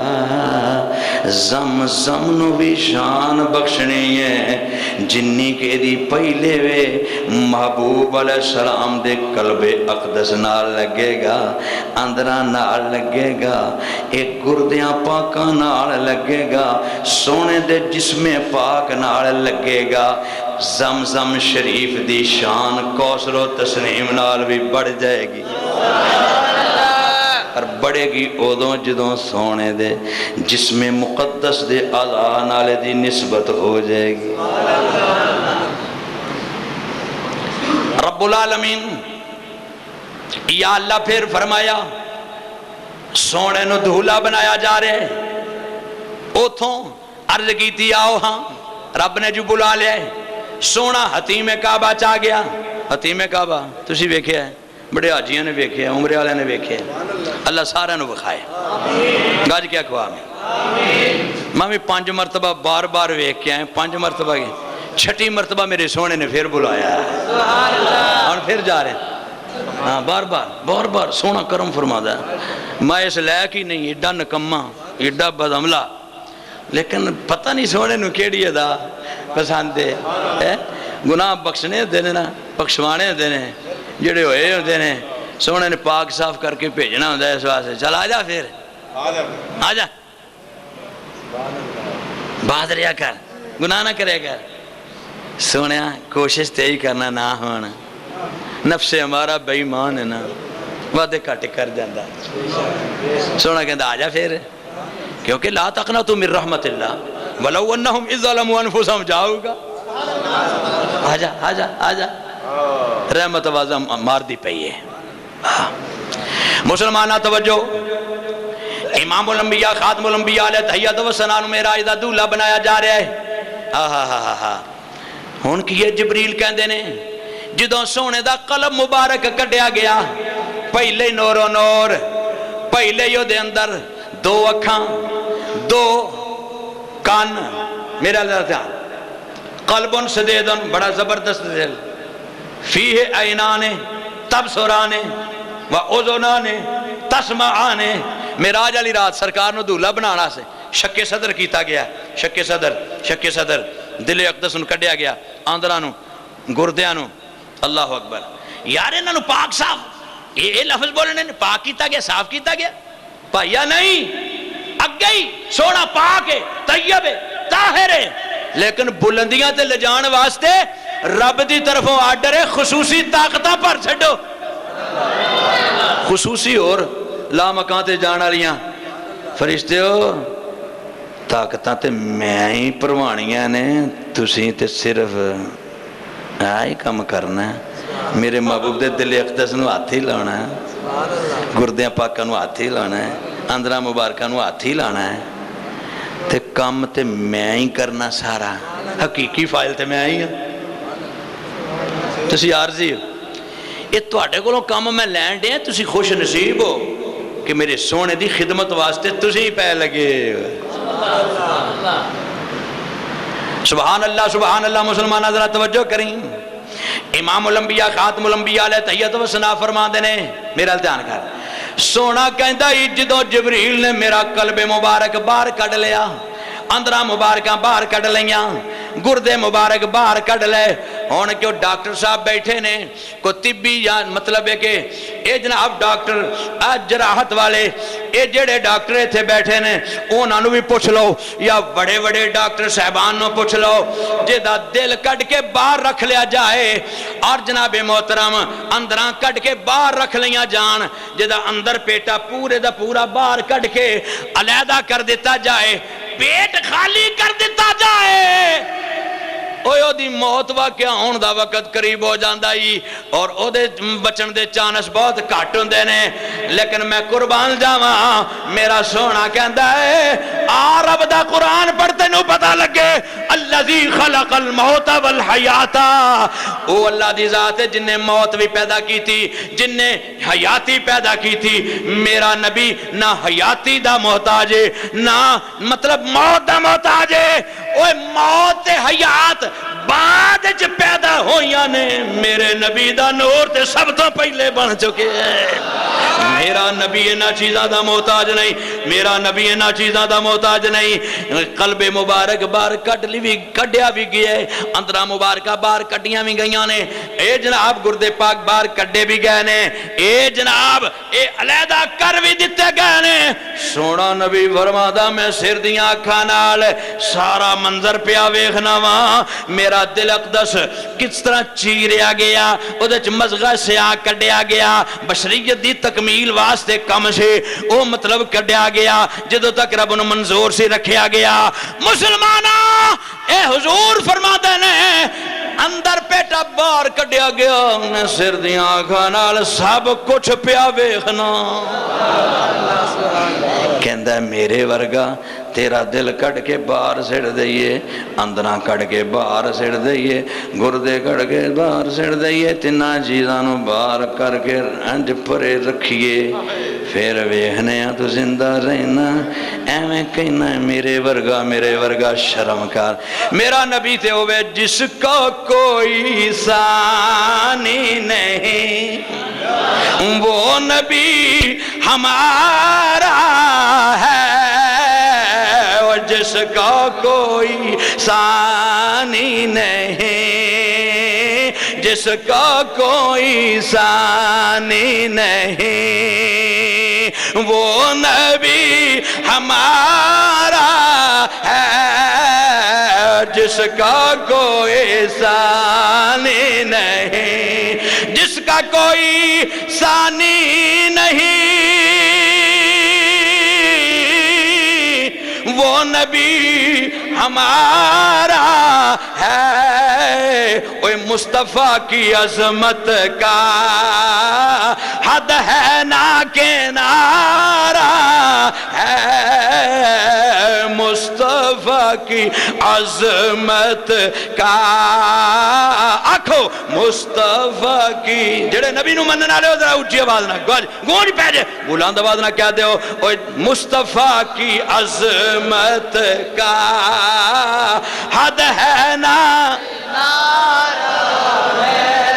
زم زم نو بھی شان بخشنی ہے جنی کے دی پہلے وے محبوب علیہ السلام دے قلب اقدس نال لگے گا اندرہ نال لگے گا ایک گردیاں پاکاں نال لگے گا سونے دے جسم پاک نال لگے گا زمزم شریف دی شان کوثر و تسنیم نال بھی بڑھ جائے گی اور بڑھے گی ادوں جدوں سونے دے جسم مقدس دے اعلیٰ نالے دی نسبت ہو جائے گی رب العالمین یا اللہ پھر فرمایا سونے نو دھولا بنایا جا رہے اوتھوں عرض کی تھی آؤ ہاں رب نے جو بلا لیا ہے سونا حتیم کعبہ چاہ گیا حتیم کعبہ تسی ویکھیا ہے بڑے حاجیاں نے ویکھیا ہے عمرے والے نے ویکھیا ہے اللہ سارے نو بخائے گاج کیا کھوا میں بھی 5 مرتبہ بار بار ویکھ کے آئے 5 مرتبہ گئے 6 مرتبہ میرے سونے نے پھر بلایا ہے اور پھر جا رہے ہیں ہاں بار بار سونا کرم فرما دا میں اس لائق ہی نہیں ایڈا نکمہ ایڈا بدعملہ لیکن پتہ نہیں سونے نو کیڑی ادا پسند ہے گناہ بخشنے دینے نا بخشوانے دینے جڑے ہوئے ہوتے ہیں سونے نے پاک صاف کر کے بھیجنا ہوتا ہے اس واسطے چل آجا پھر آجا بات ریا کر گناہ نہ کرے کر سونے کوشش تے ہی کرنا نہ ہونا نفس ہمارا بے ایمان ہے نا وعدے کٹ کر جاندہ سونا کہندہ آجا پھر کیونکہ لا تقنطوا من رحمت اللہ ولو انہم اذ ظلموا انفسہم جاؤ گا آجا آجا آجا رحمت آوازہ مار دی پئی ہے مسلمانہ توجہ امام الانبیاء خاتم الانبیاء علیہ تحیت و سنان معراج دا دولہ بنایا جا رہا ہے ہن کی یہ جبریل کہندے نے جدوں سونے دا قلب مبارک کٹیا گیا پہلے نور و نور پہلے یو دے اندر 2 اکھاں 2 کان میرا دھیان قلب سدید بڑا زبردست دل فیہ عینان تبصران و اذنان تسمعان معراج علی رات سرکار نو دولہ بنانا سے شک صدر کیتا گیا شک صدر دل اقدس نو کڈیا گیا آندرہ نو گردیاں نو اللہ اکبر یار انہاں نو پاک صاف یہ لفظ بولنے پاک کیتا گیا صاف کیتا گیا پایا نہیں اگئی سونا پاک ہے طیب ہے طاہر ہے لیکن بلندیاں تے لجان واسطے رب دی طرفوں آرڈر ہے خصوصی طاقتہ پر چھڑو خصوصی اور لا مکان تے جانا لیاں فرشتے ہو طاقتہ تے میں ہی پروانیاں نے تسی تے صرف آئی کم کرنا ہے میرے محبوب دے دل اقدس نو ہاتھی لانا ہے گردیاں پاکاں نو ہاتھی لانا ہے اندرہ مبارکاں نو ہاتھی لانا ہے تے کم تے میں ہی کرنا سارا حقیقی فائل تے میں ہی ہوں تسی عارضی ہو یہ توڑے کو کام میں لین دیں تسی خوش نصیب ہو کہ میرے سونے دی خدمت واسطے تسی ہی پہ لگے سبحان اللہ مسلمان حضرات توجہ کریں امام الانبیاء خاتم الانبیاء علیہ تحیت و ثنا فرما دینے میرا دھیان کر سونا کہندہ جدو جبریل نے میرا قلب مبارک باہر کٹ لیا اندرہ مبارکاں باہر کٹ لیاں گردے مبارک باہر کٹ لے ہونے کیوں ڈاکٹر صاحب بیٹھے نے کو طبی یا مطلب ہے کہ اے جناب ڈاکٹر جراحت والے اے جڑے ڈاکٹر تھے بیٹھے نے انہاں نو بھی پوچھ لو یا بڑے بڑے ڈاکٹر صاحبان نو پوچھ لو جدا دل کٹ کے باہر رکھ لیا جائے اور جناب محترم اندراں کٹ کے باہر رکھ لیا جان جدا اندر پیٹا پورے دا پورا باہر کٹ کے علیحدہ کر دیتا جائے پیٹ خالی کر دیتا جائے اوہ دی موت واقعہ ہون دا وقت قریب ہو جاندہ ہی اور او دے بچن دے چانس بہت کٹ ہوندے نے لیکن میں قربان جاواں میرا سونا کہندہ ہے آ رب دا قرآن پڑھتے تینوں پتہ لگے الذی خلق الموت والحیات، او اللہ دی ذات ہے جن نے موت بھی پیدا کی تھی، جن نے حیاتی پیدا کی تھی۔ میرا نبی نہ حیاتی دا محتاج ہے نہ مطلب موت دا محتاج ہے۔ اوہ موت تے حیات بعد چ پیدا ہوئیاں نے، میرے نبی دا نور تے سب تو پہلے بن چکے ہیں۔ میرا نبی انہاں چیزاں دا محتاج نہیں، میرا نبی انہاں چیزاں دا محتاج نہیں۔ قلب مبارک باہر کڈیا بھی گیا ہے، اندرہ مبارکہ باہر کڈیاں بھی گئیاں نے، اے جناب گردے پاک باہر کڈے بھی گئے نے، اے جناب اے علیحدہ کر بھی دیتے گئے نے۔ سونا نبی فرمادا میں سر دیاں اکھاں نال سارا منظر پیا ویکھنا وا، میرا دل اقدس کس طرح چیریا گیا، اودے چ مزغہ سیاہ کڈیا گیا، بشریت دی تکمیل واسطے کم سے او مطلب کڈیا گیا جدوں تک رب نو منظور سے رکھیا گیا۔ مسلمانہ اے حضور فرماتے نے اندر پیٹا باہر کڈیا گیا، میں سر دیاں آنکھاں نال سب کچھ پیا ویکھنا۔ کہندا ہے میرے ورگا تیرا دل کٹ کے باہر سڑ دئیے، اندرہ کٹ کے باہر سڑ دئیے، گردے کٹ کے باہر سڑ دئیے، تنہ چیزانوں باہر کر کے انج پرے رکھیے، پھر ویکھنے تو زندہ رہنا۔ ایویں کہنا ہے میرے ورگا شرم کر۔ میرا نبی تے ہوئے جس کا کوئی ثانی نہیں، وہ نبی ہمارا ہے، جس کا کوئی ثانی نہیں، جس کا کوئی ثانی نہیں، وہ نبی ہمارا ہے، جس کا کوئی ثانی نہیں، جس کا کوئی ثانی نہیں، وہ نبی ہمارا ہے۔ اوہ مصطفیٰ کی عظمت کا حد ہے نہ کنارہ ہے، مصطفیٰ کی عظمت کا آکھو مصطفیٰ کی، جڑے نبی نو منن والے ہو ذرا اونچی آواز نہ گونج پہ جائے، بلند آواز نہ کہہ دیو، اوہ مصطفیٰ کی عظمت کا حد ہے نا۔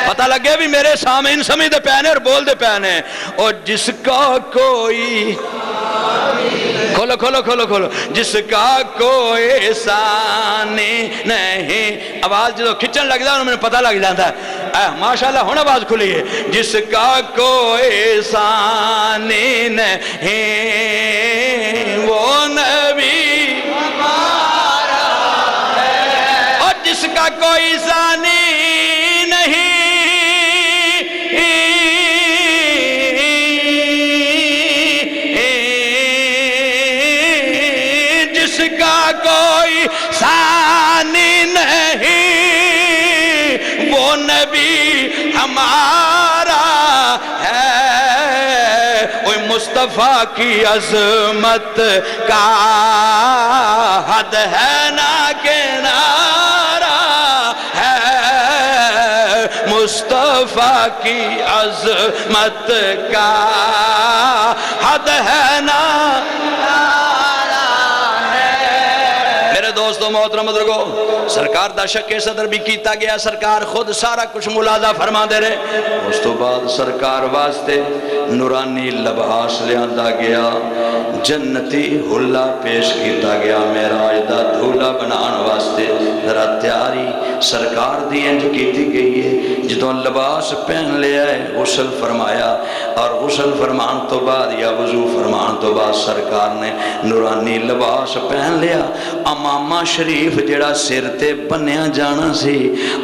پتہ لگے بھی میرے سامعین سمجھ دے پہنے اور بول دے پہنے، اور جس کا کوئی کھولو کھولو کھولو کھولو، جس کا کوئی ثانی نہیں، آواز جو کھچن لگ جاتا ہے انہوں نے پتہ لگ جاتا ہے، ماشاءاللہ ہون آواز کھلی ہے، جس کا کوئی ثانی نہیں، وہ نبی ہمارا ہے، اور جس کا کوئی ثانی نہیں، کوئی ثانی نہیں، وہ نبی ہمارا ہے۔ اوہ مصطفیٰ کی عظمت کا حد ہے نہ کنارہ ہے، مصطفیٰ کی عظمت کا حد ہے نہ۔ دوستو محترم بزرگو، سرکار دا شک صدر بھی کیتا گیا، سرکار خود سارا کچھ ملاحظہ فرما دے رہے، اس تو بعد سرکار واسطے نورانی لباس لیاندا گیا، جنتی حلہ پیش کیتا گیا، معراج دا دھولا بنان واسطے ذرا تیاری سرکار دی انج کیتی گئی ہے۔ جدوں لباس پہن لیا ہے غسل فرمایا، اور غسل فرمان تو بعد یا وضو فرمان تو بعد سرکار نے نورانی لباس پہن لیا۔ امامہ شریف جڑا سر تے بنیا جانا سی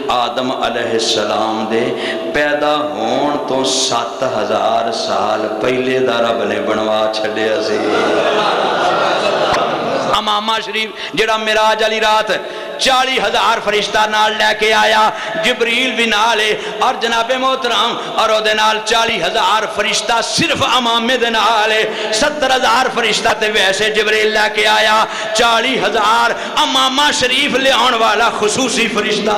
آدم علیہ السلام دے پیدا ہون تو 7000 سال پہلے دا رب نے بنوا چھڑیا سی۔ امامہ شریف جڑا معراج علی رات 40,000 فرشتہ نال لے کے آیا، جبریل بھی نالے اور جناب محترم اور او دے نال 40,000 فرشتہ صرف امامے دے نالے، 70,000 فرشتہ تے ویسے جبریل لے کے آیا، 40,000 امامہ شریف لے آن والا خصوصی فرشتہ۔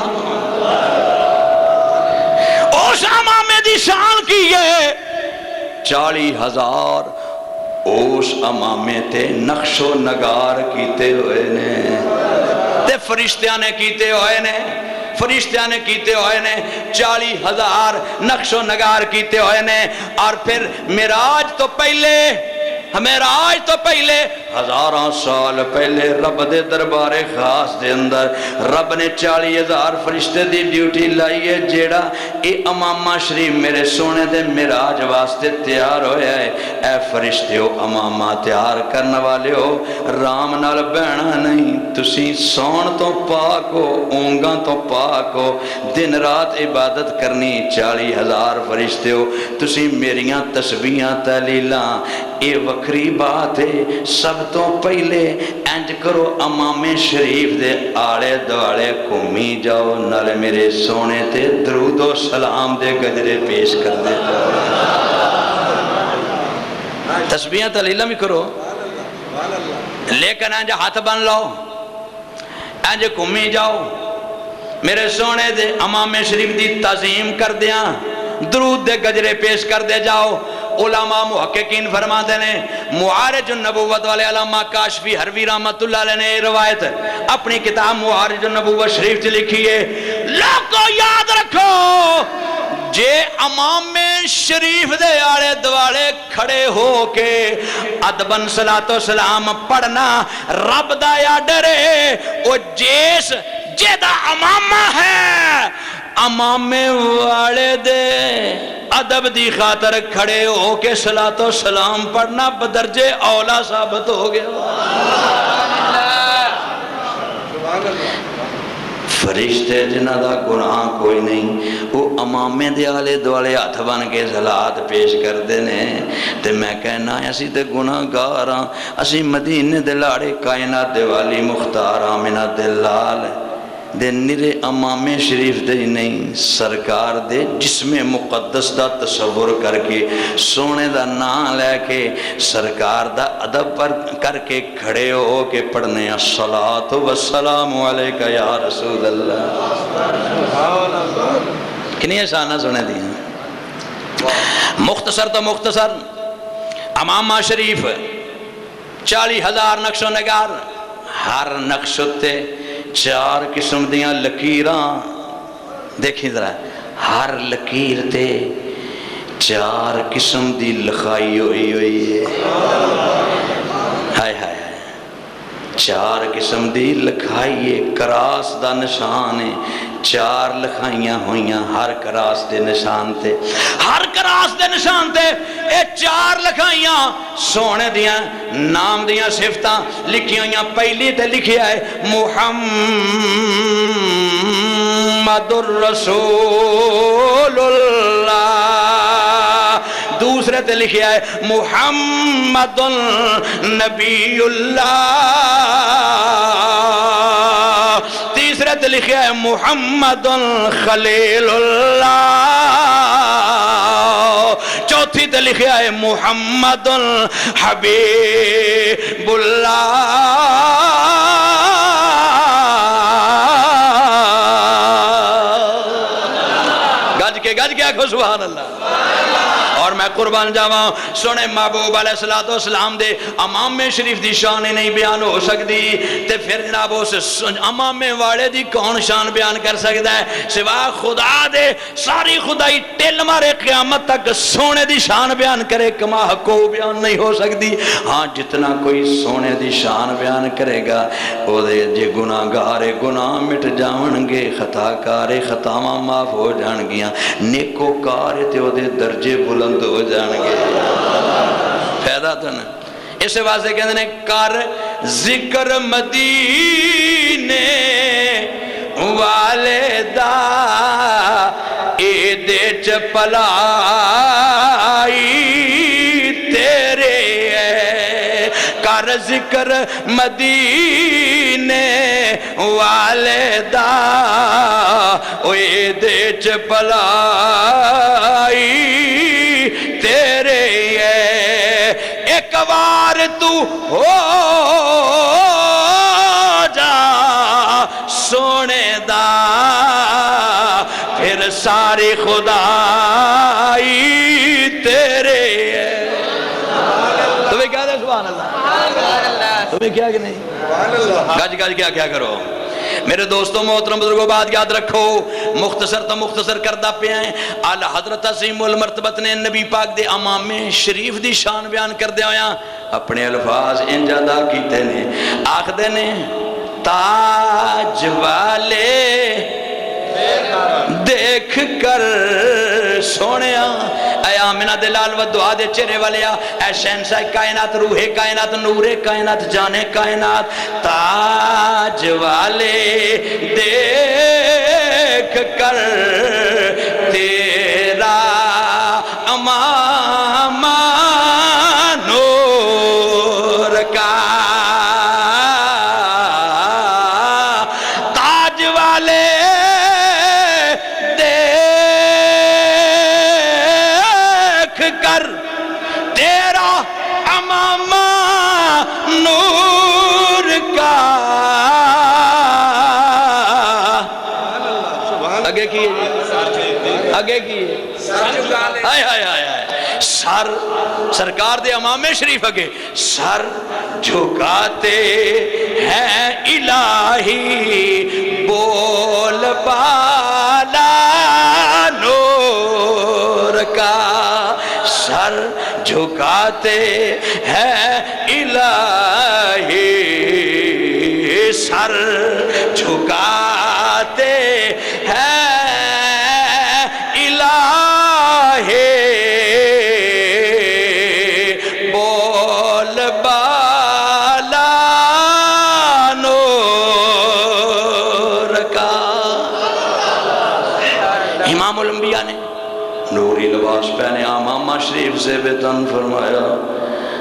اس امامے دی شان کی ہے 40,000 اس امامے تے نقش و نگار کیتے ہوئے نے تے فرشتیاں نے کیتے ہوئے نے، فرشتیاں نے کیتے ہوئے نے 40,000 نقش و نگار کیتے ہوئے نے۔ اور پھر معراج تو پہلے، معراج تو پہلے 1000 سال پہلے رب دے دربار خاص دے اندر رب نے 40,000 فرشتے دی ڈیوٹی لائی ہے، جیڑا اے امامہ شریف میرے سونے دے معراج واسطے تیار ہویا ہے۔ اے فرشتے ہو، امامہ تیار کرنے والے ہو، رام نال بہنا نہیں، تسی سون تو پاک ہو، اونگاں تو پاک ہو، دن رات عبادت کرنی 40,000 فرشتے ہو، تسی میریاں تسبیحاں تحلیلاں اے وکری بات ہے۔ سب تو پہلے انج کرو، امام شریف دے آلے دوالے گھومی جاؤ، نال میرے سونے تے درود و سلام دے گجرے پیش کر دے جاؤ، تسبیحاں تحلیلاں بھی کرو، لیکن انج ہاتھ بن لو، انج گھومی جاؤ، میرے سونے دے امام شریف دی تعظیم کر دیاں، درود دے گجرے پیش کر دے جاؤ۔ علماء محققین فرما دینے، معارج النبوت والے علامہ کاشفی حروی رحمت اللہ علیہ نے روایت اپنی کتاب معارج النبوت شریف سے لکھی ہے۔ لوگوں یاد رکھو، جے امام شریف دے آلے دوالے کھڑے ہو کے ادبن صلاۃ و سلام پڑھنا رب دا یا ڈرے، او جیس جیدہ امامہ ہے، امامے والے دے ادب دی خاطر کھڑے ہو کے صلاۃ و سلام پڑھنا بدرجے اولا ثابت ہو گیا۔ فرشتے جنہ دا گناہ کوئی نہیں، وہ امامے دے آلے دوالے ہاتھ بن کے صلاۃ پیش کر دینے، تے میں کہنا ہے اسی تے گناہ گاراں، اسی مدینے دے لاڑے کائنات دے والی مختار آمنہ دے لال دے نرے امام شریف دے نہیں، سرکار دے جسم مقدس دا تصور کر کے سونے دا نام لے کے سرکار دا ادب پر کر کے کھڑے ہو کے پڑھنے الصلاۃ والسلام علیکہ یا رسول اللہ۔ کنی احسانہ سنے دی ہیں، مختصر تو مختصر امامہ شریف 40,000 نقش و نگار، ہر نقش تے 4 قسم دیاں لکیراں، دیکھیں ذرا ہر لکیر تے 4 قسم دی لکھائی ہوئی ہوئی ہے، ہائے ہائے 4 قسم دی لکھائی ہے، کراس دا نشان ہے، 4 لکھائیاں ہوئیاں ہر کراس دے نشان تے، ہر کراس دے نشان تے اے 4 لکھائیاں سونے دیاں نام دیاں صفتاں لکھی ہوئیاں۔ پہلی تے لکھیا ہے محمد الرسول اللہ، دوسرے تے لکھیا ہے محمد النبی اللہ، تیسرے تے لکھیا ہے محمد خلیل اللہ، چوتھی تے لکھیا ہے محمد حبیب اللہ۔ گج کے آکھو سبحان اللہ۔ اور میں قربان جاواں، سونے محبوب علیہ السلام دے امام شریف دی شان نہیں بیان ہو سکتی، تے پھر جناب اس امام والے دی کون شان بیان کر سکتا ہے سوا خدا دے؟ ساری خدائی ٹل مارے قیامت تک سونے دی شان بیان کرے کما کو بیان نہیں ہو سکتی۔ ہاں جتنا کوئی سونے دی شان بیان کرے گا، او دے جے گناہ گارے گناہ مٹ جاون گے، خطا کارے خطاواں معاف ہو جان گیاں، نیکو کارے تے او دے درجے بلند ہو جان گے۔ فائدہ تو نا اس واسطے کہتے ہیں کر ذکر مدینے والے دا عید چپلائی تیرے ہے، کر ذکر مدینے والے دا اوے دے چ پلائی تیرے ایک بار تو ہو جا سونے دا پھر ساری خدائی تیرے تمہیں کیا دے سبحان اللہ تمہیں کیا کہ نہیں گج گج کیا کرو میرے دوستوں محترم بزرگوں بات یاد رکھو مختصر تو مختصر کردہ پہ ہیں اعلی حضرت عظیم المرتبت نے نبی پاک دے امام شریف دی شان بیان کر دیا ہویا اپنے الفاظ انجادہ کیتے نے آخ دے نے تاج والے دیکھ کر سونیا اے آمنہ دلال و دعا دے چہرے والیا اے شہنشاہ کائنات روح کائنات نور کائنات جان کائنات تاج والے دیکھ کر تیرا امام نور کا تاج والے کر تیرا امام نور کا آگے کیے آگے کیے سر سرکار دے امام شریف آگے سر جھکاتے ہیں الہی بول بالا نور کا سر جھکاتے ہیں الہی سر جھکاتے ہیں الہی بول بالا نور کا امام الانبیاء نے نوری لباس پہنے امام شریف سے بیتن فرمایا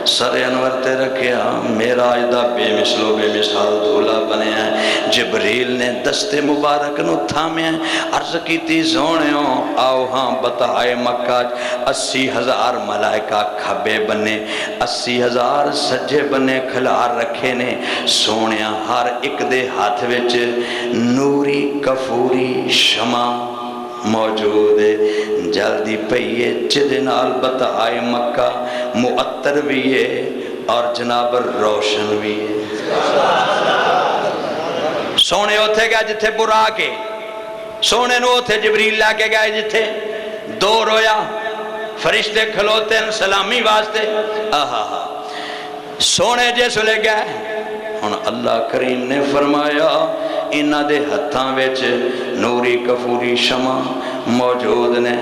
سر انور تے رکھیا میرا اجدہ بے مثل و بے مثال دھولا بنے ہیں جبریل نے دست مبارک نو تھامے ہیں عرض کی تی زونیوں آؤ ہاں بتائے مکہ 80,000 ملائکہ کھبے بنے 80,000 سجے بنے کھلار رکھے نے سونیاں ہر ایک دے ہاتھ وچ نوری کفوری شمع موجود ہے جلدی پہیے چدنال بتائے مکہ معطر بھی ہے اور جناب روشن بھی ہے سونے ہوتے گئے جتھے برا کے سونے نو ہوتے جبریل لا کے گئے جتھے دو رویا فرشتے کھلوتے ہیں سلامی واسطے سونے جیسے لے گئے اور اللہ کریم نے فرمایا انہ دے ہتھاں ویچ نوری کفوری شمع موجود نے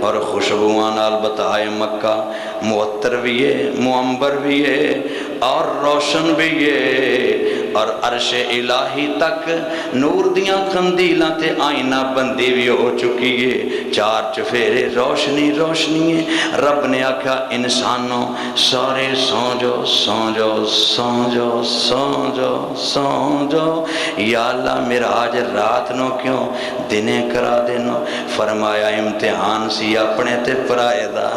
اور خوشبوان البتائے مکہ معطر بھی ہے معمبر بھی ہے اور روشن بھی ہے اور عرش الہی تک نور دیاں قندیلاں تے آئینہ بندی بھی ہو چکی ہے چار چفیرے روشنی روشنی ہے رب نے آکھا انسانوں سارے سون جو سون جو سون جو سون جو سون جو یا اللہ معراج رات نو کیوں دنے کرا دینا فرمایا امتحان سی اپنے تے پرائے دا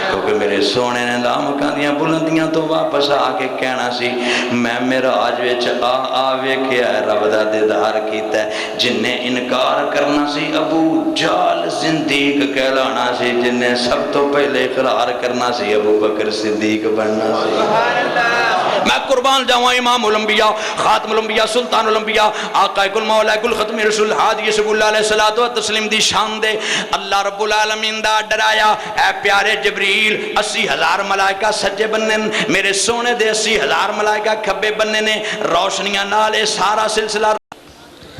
کیونکہ میرے سونے نے لامکاں دیاں بلندیاں تو واپس آ کے کہنا سی میں معراج وچ آوے کیا ہے رب دا دیدار کیتا ہے جن نے انکار کرنا سی ابو جال زندیق کہلانا سی جن نے سب تو پہلے اقرار کرنا سی ابو بکر صدیق بننا سی میں قربان جاؤں امام الانبیاء خاتم الانبیاء سلطان الانبیاء آقا کل مولا کل ختم رسول حادی صلی اللہ علیہ الصلوۃ والتسلیم دی شان دے اللہ رب العالمین دا ڈرایا اے پیارے جبریل 80,000 ملائکہ سجے بننے میرے سونے دے 80,000 ملائکہ کھبے بننے نے روشنیاں نال سارا سلسلہ